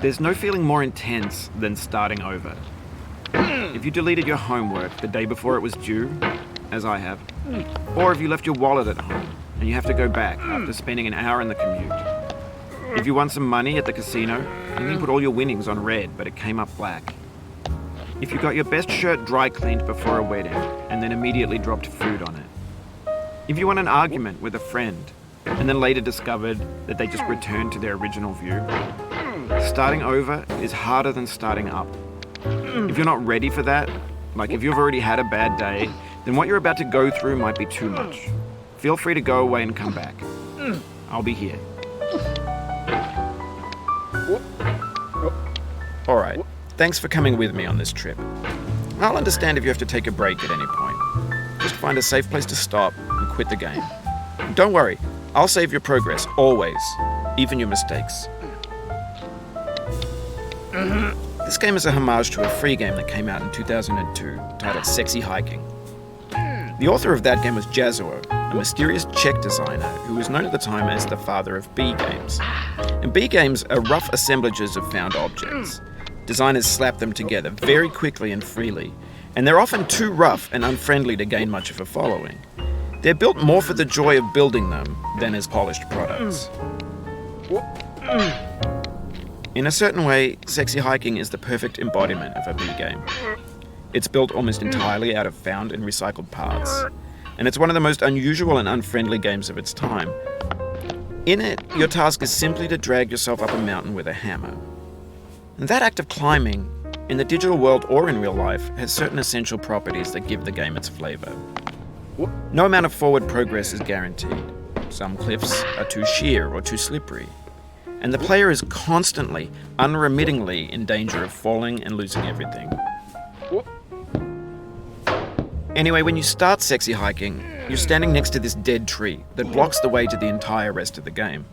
There's no feeling more intense than starting over. If you deleted your homework the day before it was due, as I have, or if you left your wallet at home and you have to go back after spending an hour in the commute. If you won some money at the casino and then put all your winnings on red but it came up black. If you got your best shirt dry cleaned before a wedding and then immediately dropped food on it. If you won an argument with a friend and then later discovered that they just returned to their original view. Starting over is harder than starting up. If you're not ready for that, like if you've already had a bad day, then what you're about to go through might be too much. Feel free to go away and come back. I'll be here. Alright, thanks for coming with me on this trip. I'll understand if you have to take a break at any point. Just find a safe place to stop and quit the game. Don't worry, I'll save your progress, always, even your mistakes. This game is a homage to a free game that came out in 2002 titled Sexy Hiking. The author of that game was Jazzuo, a mysterious Czech designer who was known at the time as the father of B games. And B games are rough assemblages of found objects. Designers slap them together very quickly and freely, and they're often too rough and unfriendly to gain much of a following. They're built more for the joy of building them than as polished products. In a certain way, Sexy Hiking is the perfect embodiment of a B game. It's built almost entirely out of found and recycled parts, and it's one of the most unusual and unfriendly games of its time. In it, your task is simply to drag yourself up a mountain with a hammer. And that act of climbing, in the digital world or in real life, has certain essential properties that give the game its flavor. No amount of forward progress is guaranteed. Some cliffs are too sheer or too slippery. And the player is constantly, unremittingly in danger of falling and losing everything. Anyway, when you start Sexy Hiking, you're standing next to this dead tree that blocks the way to the entire rest of the game.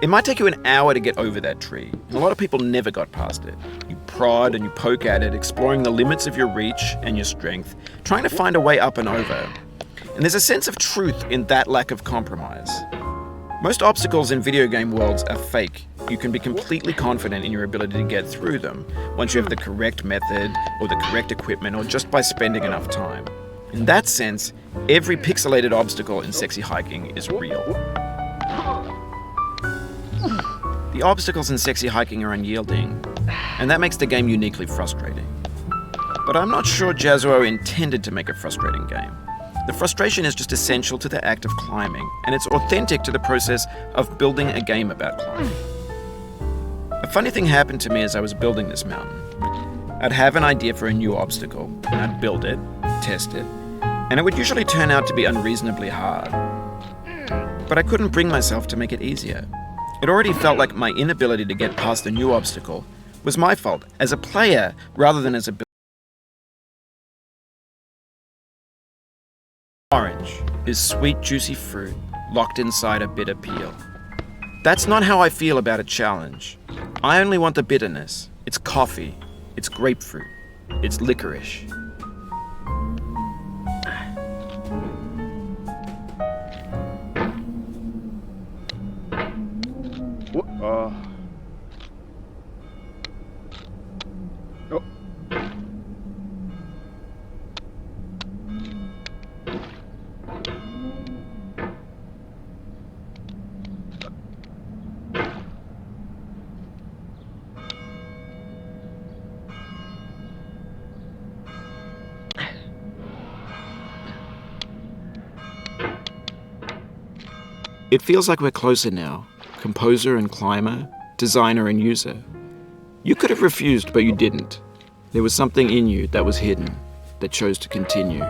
It might take you an hour to get over that tree, and a lot of people never got past it. You prod and you poke at it, exploring the limits of your reach and your strength, trying to find a way up and over. And there's a sense of truth in that lack of compromise. Most obstacles in video game worlds are fake. You can be completely confident in your ability to get through them once you have the correct method or the correct equipment or just by spending enough time. In that sense, every pixelated obstacle in Sexy Hiking is real. The obstacles in Sexy Hiking are unyielding, and that makes the game uniquely frustrating. But I'm not sure Jazzuo intended to make a frustrating game. The frustration is just essential to the act of climbing, and it's authentic to the process of building a game about climbing. A funny thing happened to me as I was building this mountain. I'd have an idea for a new obstacle, and I'd build it, test it, and it would usually turn out to be unreasonably hard. But I couldn't bring myself to make it easier. It already felt like my inability to get past the new obstacle was my fault as a player rather than as a builder. Orange is sweet, juicy fruit locked inside a bitter peel. That's not how I feel about a challenge. I only want the bitterness. It's coffee. It's grapefruit. It's licorice. Oh. It feels like we're closer now, composer and climber, designer and user. You could have refused, but you didn't. There was something in you that was hidden, that chose to continue.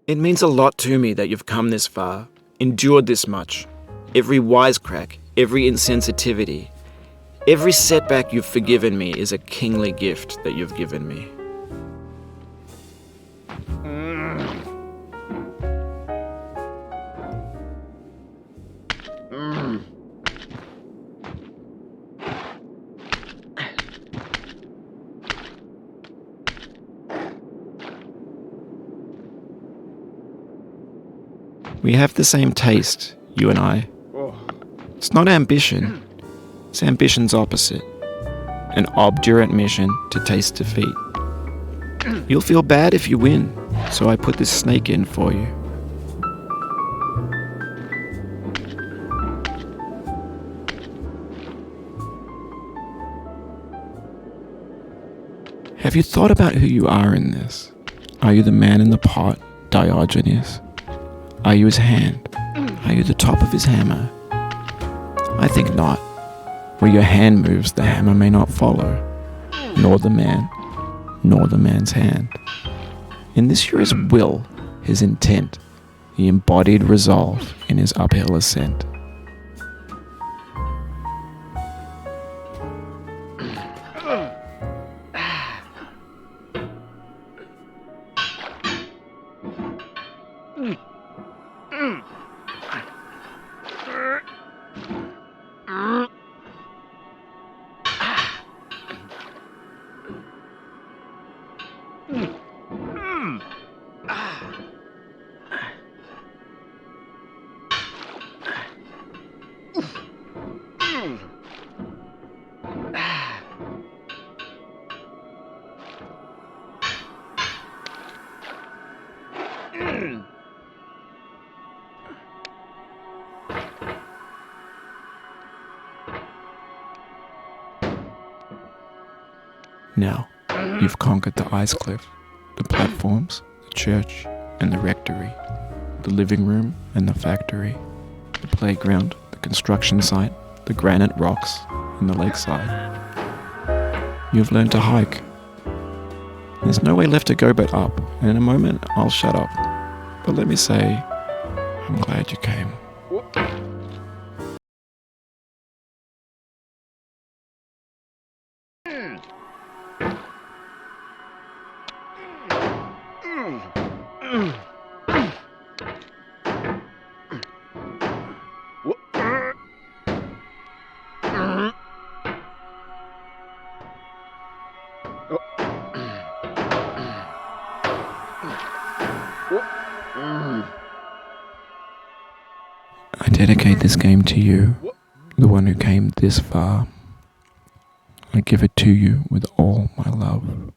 It means a lot to me that you've come this far, endured this much. Every wisecrack, every insensitivity, every setback you've forgiven me is a kingly gift that you've given me. We have the same taste, you and I. It's not ambition. It's ambition's opposite. An obdurate mission to taste defeat. You'll feel bad if you win, so I put this snake in for you. Have you thought about who you are in this? Are you the man in the pot, Diogenes? Are you his hand? Are you the top of his hammer? I think not. Where your hand moves, the hammer may not follow, nor the man, nor the man's hand. In this you're his will, his intent, the embodied resolve in his uphill ascent. Now, you've conquered the ice cliff, the platforms, the church, and the rectory, the living room and the factory, the playground, the construction site, the granite rocks, and the lakeside. You've learned to hike. There's no way left to go but up, and in a moment I'll shut up. But let me say, I'm glad you came. I dedicate this game to you, the one who came this far. I give it to you with all my love.